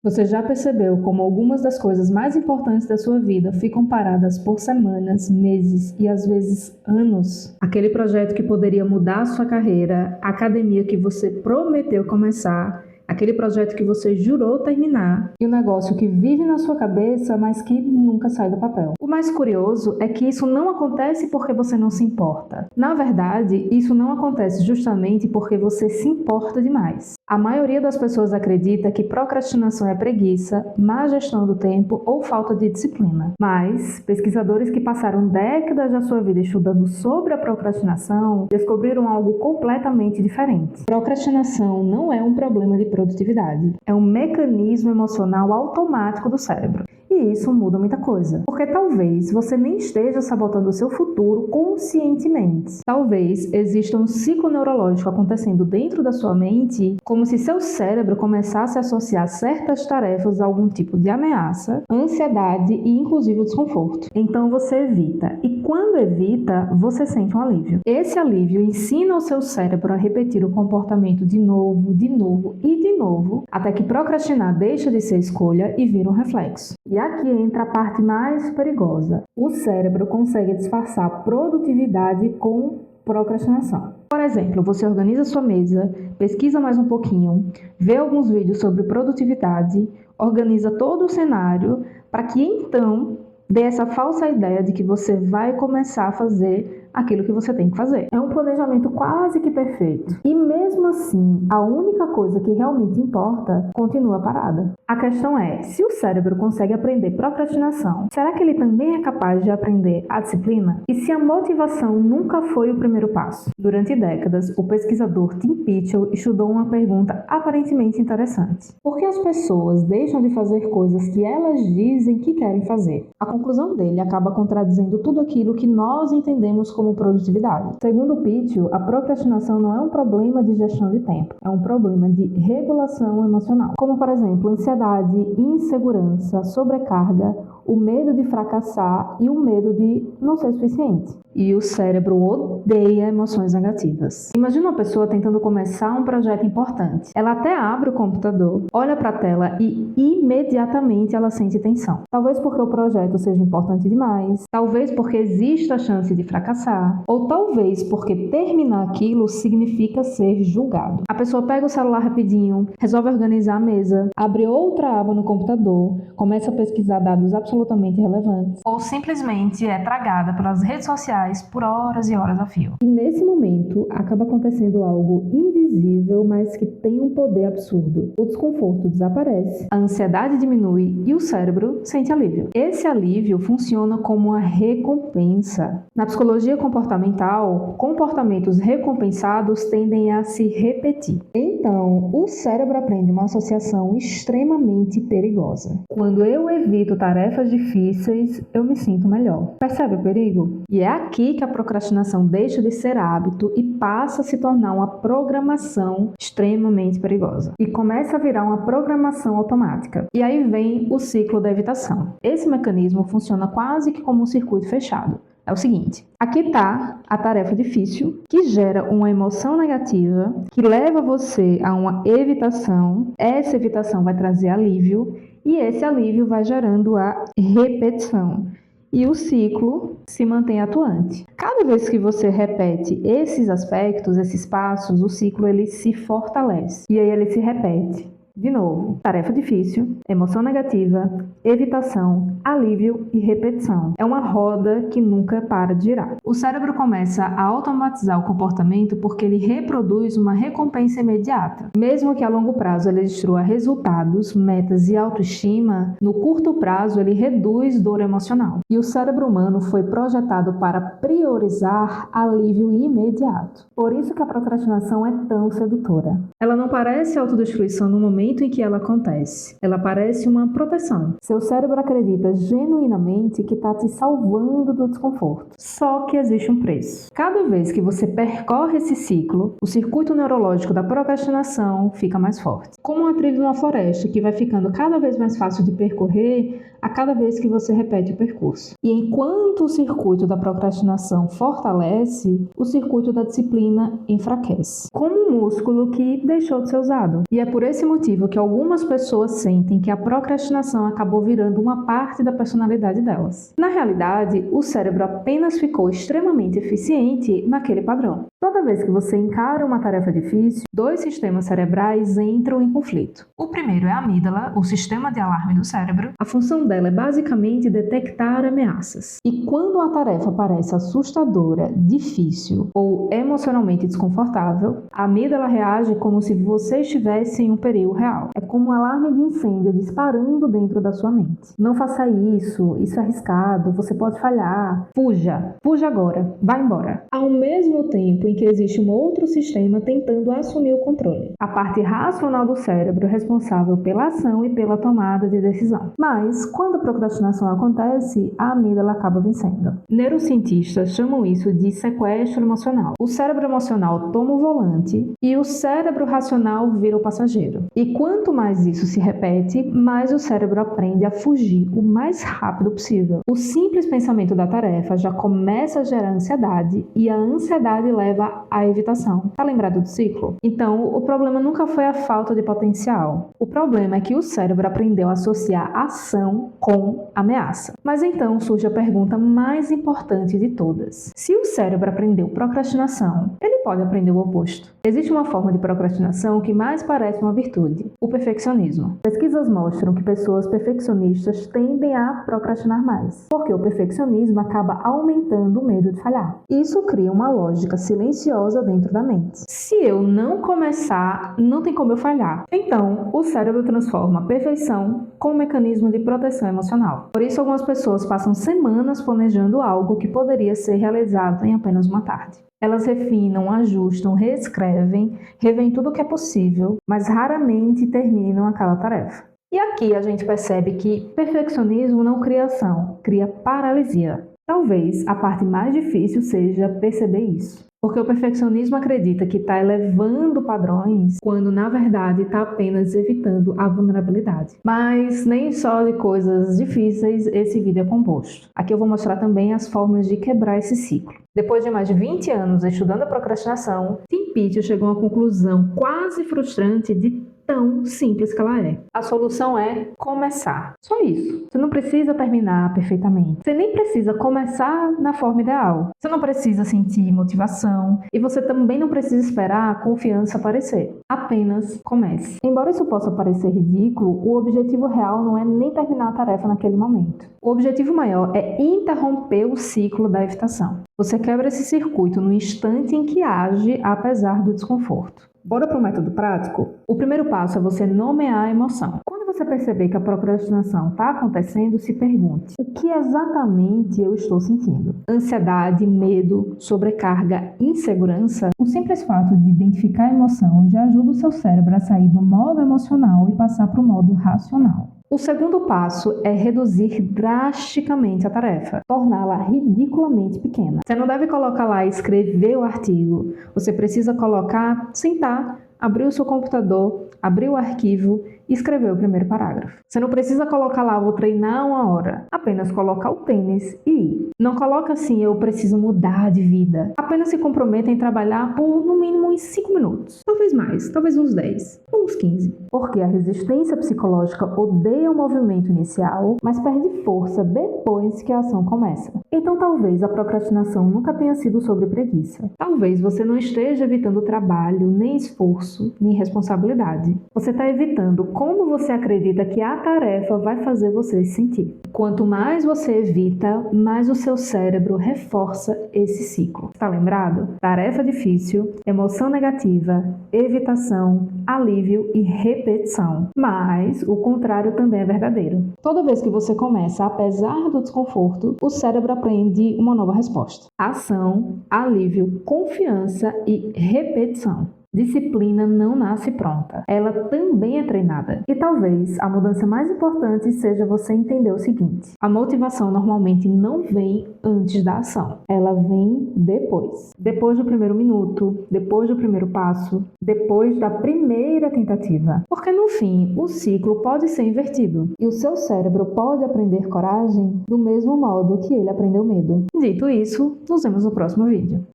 Você já percebeu como algumas das coisas mais importantes da sua vida ficam paradas por semanas, meses e às vezes anos? Aquele projeto que poderia mudar a sua carreira, a academia que você prometeu começar, aquele projeto que você jurou terminar e o negócio que vive na sua cabeça, mas que nunca sai do papel. O mais curioso é que isso não acontece porque você não se importa. Na verdade, isso não acontece justamente porque você se importa demais. A maioria das pessoas acredita que procrastinação é preguiça, má gestão do tempo ou falta de disciplina. Mas pesquisadores que passaram décadas da sua vida estudando sobre a procrastinação descobriram algo completamente diferente. Procrastinação não é um problema de produtividade, é um mecanismo emocional automático do cérebro. E isso muda muita coisa. Porque talvez você nem esteja sabotando o seu futuro conscientemente. Talvez exista um ciclo neurológico acontecendo dentro da sua mente, como se seu cérebro começasse a associar certas tarefas a algum tipo de ameaça, ansiedade e inclusive o desconforto. Então você evita. E quando evita, você sente um alívio. Esse alívio ensina o seu cérebro a repetir o comportamento de novo e de novo, até que procrastinar deixa de ser escolha e vira um reflexo. E aqui entra a parte mais perigosa. O cérebro consegue disfarçar produtividade com procrastinação. Por exemplo, você organiza sua mesa, pesquisa mais um pouquinho, vê alguns vídeos sobre produtividade, organiza todo o cenário para que então dê essa falsa ideia de que você vai começar a fazer aquilo que você tem que fazer. É um planejamento quase que perfeito. E mesmo assim, a única coisa que realmente importa continua parada. A questão é, se o cérebro consegue aprender procrastinação, será que ele também é capaz de aprender a disciplina? E se a motivação nunca foi o primeiro passo? Durante décadas, o pesquisador Tim Pitchell estudou uma pergunta aparentemente interessante. Por que as pessoas deixam de fazer coisas que elas dizem que querem fazer? A conclusão dele acaba contradizendo tudo aquilo que nós entendemos como produtividade. Segundo Pitchell, a procrastinação não é um problema de gestão de tempo, é um problema de regulação emocional. Como, por exemplo, ansiedade, insegurança, sobrecarga, o medo de fracassar e o medo de não ser suficiente. E o cérebro odeia emoções negativas. Imagina uma pessoa tentando começar um projeto importante. Ela até abre o computador, olha para a tela e imediatamente ela sente tensão. Talvez porque o projeto seja importante demais, talvez porque exista a chance de fracassar, ou talvez porque terminar aquilo significa ser julgado. A pessoa pega o celular rapidinho, resolve organizar a mesa, abre outra aba no computador, começa a pesquisar dados absolutamente relevantes, ou simplesmente é tragada pelas redes sociais por horas e horas a fio. E nesse momento acaba acontecendo algo invisível, mas que tem um poder absurdo. O desconforto desaparece, a ansiedade diminui e o cérebro sente alívio. Esse alívio funciona como uma recompensa. Na psicologia comportamental, comportamentos recompensados tendem a se repetir. Então, o cérebro aprende uma associação extremamente perigosa. Quando eu evito tarefas difíceis, eu me sinto melhor. Percebe o perigo? E é aqui que a procrastinação deixa de ser hábito e passa a se tornar uma programação extremamente perigosa. E começa a virar uma programação automática. E aí vem o ciclo da evitação. Esse mecanismo funciona quase que como um circuito fechado. É o seguinte, aqui está a tarefa difícil, que gera uma emoção negativa, que leva você a uma evitação. Essa evitação vai trazer alívio e esse alívio vai gerando a repetição. E o ciclo se mantém atuante. Cada vez que você repete esses aspectos, esses passos, o ciclo ele se fortalece. E aí ele se repete. De novo, tarefa difícil, emoção negativa, evitação, alívio e repetição. É uma roda que nunca para de girar. O cérebro começa a automatizar o comportamento porque ele reproduz uma recompensa imediata. Mesmo que a longo prazo ele destrua resultados, metas e autoestima, no curto prazo ele reduz dor emocional. E o cérebro humano foi projetado para priorizar alívio imediato. Por isso que a procrastinação é tão sedutora. Ela não parece autodestruição no momento em que ela acontece. Ela parece uma proteção. Seu cérebro acredita genuinamente que está te salvando do desconforto. Só que existe um preço. Cada vez que você percorre esse ciclo, o circuito neurológico da procrastinação fica mais forte. Como uma trilha numa floresta que vai ficando cada vez mais fácil de percorrer a cada vez que você repete o percurso. E enquanto o circuito da procrastinação fortalece, o circuito da disciplina enfraquece. Como um músculo que deixou de ser usado. E é por esse motivo motivo que algumas pessoas sentem que a procrastinação acabou virando uma parte da personalidade delas. Na realidade, o cérebro apenas ficou extremamente eficiente naquele padrão. Toda vez que você encara uma tarefa difícil, dois sistemas cerebrais entram em conflito. O primeiro é a amígdala, o sistema de alarme do cérebro. A função dela é basicamente detectar ameaças. E quando uma tarefa parece assustadora, difícil ou emocionalmente desconfortável, a amígdala reage como se você estivesse em um perigo real. É como um alarme de incêndio disparando dentro da sua mente. Não faça isso é arriscado, você pode falhar. Fuja agora, vá embora. Ao mesmo tempo em que existe um outro sistema tentando assumir o controle. A parte racional do cérebro é responsável pela ação e pela tomada de decisão. Mas, quando a procrastinação acontece, a amígdala acaba vencendo. Neurocientistas chamam isso de sequestro emocional. O cérebro emocional toma o volante e o cérebro racional vira o passageiro. E quanto mais isso se repete, mais o cérebro aprende a fugir o mais rápido possível. O simples pensamento da tarefa já começa a gerar ansiedade e a ansiedade leva à evitação. Tá lembrado do ciclo? Então, o problema nunca foi a falta de potencial. O problema é que o cérebro aprendeu a associar ação com ameaça. Mas então surge a pergunta mais importante de todas. Se o cérebro aprendeu procrastinação, ele pode aprender o oposto. Existe uma forma de procrastinação que mais parece uma virtude: o perfeccionismo. Pesquisas mostram que pessoas perfeccionistas tendem a procrastinar mais, porque o perfeccionismo acaba aumentando o medo de falhar. Isso cria uma lógica silenciosa dentro da mente. Se eu não começar, não tem como eu falhar. Então, o cérebro transforma a perfeição com um mecanismo de proteção emocional. Por isso, algumas pessoas passam semanas planejando algo que poderia ser realizado em apenas uma tarde. Elas refinam, ajustam, reescrevem, revêem tudo o que é possível, mas raramente terminam aquela tarefa. E aqui a gente percebe que perfeccionismo não cria ação, cria paralisia. Talvez a parte mais difícil seja perceber isso. Porque o perfeccionismo acredita que está elevando padrões, quando na verdade está apenas evitando a vulnerabilidade. Mas nem só de coisas difíceis esse vídeo é composto. Aqui eu vou mostrar também as formas de quebrar esse ciclo. Depois de mais de 20 anos estudando a procrastinação, Tim Pitcher chegou a uma conclusão quase frustrante de tão simples que ela é. A solução é começar. Só isso. Você não precisa terminar perfeitamente. Você nem precisa começar na forma ideal. Você não precisa sentir motivação. E você também não precisa esperar a confiança aparecer. Apenas comece. Embora isso possa parecer ridículo, o objetivo real não é nem terminar a tarefa naquele momento. O objetivo maior é interromper o ciclo da evitação. Você quebra esse circuito no instante em que age apesar do desconforto. Bora para o método prático? O primeiro passo é você nomear a emoção. Quando você perceber que a procrastinação está acontecendo, se pergunte: o que exatamente eu estou sentindo? Ansiedade, medo, sobrecarga, insegurança? O simples fato de identificar a emoção já ajuda o seu cérebro a sair do modo emocional e passar para o modo racional. O segundo passo é reduzir drasticamente a tarefa, torná-la ridiculamente pequena. Você não deve colocar lá e escrever o artigo. Você precisa colocar, sentar, abrir o seu computador, abrir o arquivo e escrever o primeiro parágrafo. Você não precisa colocar lá, vou treinar 1 hora. Apenas colocar o tênis e ir. Não coloca assim, eu preciso mudar de vida. Apenas se comprometa em trabalhar por, no mínimo, uns 5 minutos. Talvez mais, talvez uns 10, ou uns 15. Porque a resistência psicológica odeia o movimento inicial, mas perde força depois que a ação começa. Então talvez a procrastinação nunca tenha sido sobre preguiça. Talvez você não esteja evitando trabalho, nem esforço, nem responsabilidade. Você está evitando como você acredita que a tarefa vai fazer você se sentir. Quanto mais você evita, mais o seu cérebro reforça esse ciclo. Está lembrado? Tarefa difícil, emoção negativa, evitação, alívio e repetição. Mas o contrário também é verdadeiro. Toda vez que você começa, apesar do desconforto, o cérebro aprende uma nova resposta. Ação, alívio, confiança e repetição. Disciplina não nasce pronta, ela também é treinada. E talvez a mudança mais importante seja você entender o seguinte: a motivação normalmente não vem antes da ação, ela vem depois. Depois do primeiro minuto, depois do primeiro passo, depois da primeira tentativa. Porque no fim, o ciclo pode ser invertido e o seu cérebro pode aprender coragem do mesmo modo que ele aprendeu medo. Dito isso, nos vemos no próximo vídeo.